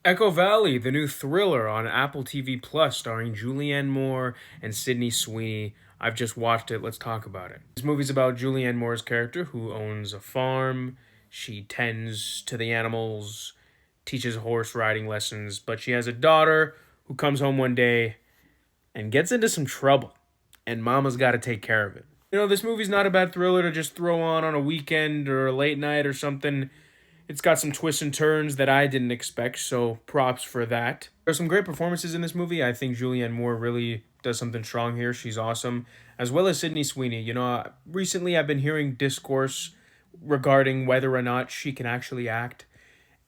Echo Valley, the new thriller on Apple TV Plus, starring Julianne Moore and Sydney Sweeney. I've just watched it. Let's talk about it. This movie's about Julianne Moore's character who owns a farm. She tends to the animals, teaches horse riding lessons, but she has a daughter who comes home one day and gets into some trouble, and mama's got to take care of it. This movie's not a bad thriller to just throw on a weekend or a late night or something. It's got some twists and turns that I didn't expect, so props for that. There's some great performances in this movie. I think Julianne Moore really does something strong here. She's awesome, as well as Sydney Sweeney. Recently I've been hearing discourse regarding whether or not she can actually act,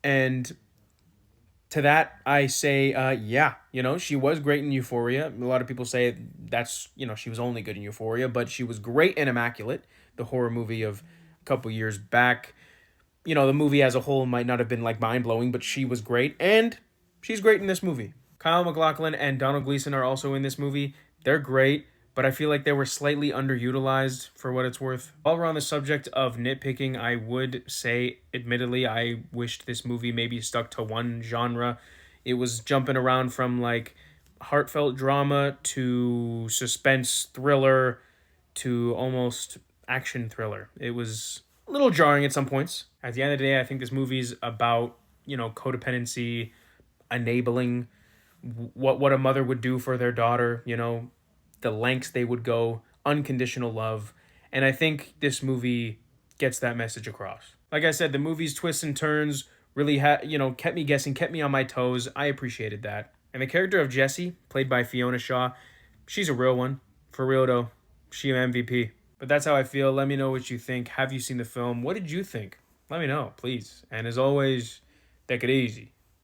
and to that I say, yeah. She was great in Euphoria. A lot of people say that's she was only good in Euphoria, but she was great in Immaculate, the horror movie of a couple years back. The movie as a whole might not have been like mind blowing, but she was great, and she's great in this movie. Kyle MacLachlan and Donald Gleason are also in this movie. They're great, but I feel like they were slightly underutilized for what it's worth. While we're on the subject of nitpicking, I would say, admittedly, I wished this movie maybe stuck to one genre. It was jumping around from like heartfelt drama to suspense thriller to almost action thriller. It was a little jarring at some points. At the end of the day, I think this movie's about, codependency, enabling what a mother would do for their daughter, the lengths they would go, unconditional love. And I think this movie gets that message across. Like I said, the movie's twists and turns really kept me guessing, kept me on my toes. I appreciated that. And the character of Jessie, played by Fiona Shaw, she's a real one. For real though. She an MVP. But that's how I feel. Let me know what you think. Have you seen the film? What did you think? Let me know, please. And as always, take it easy.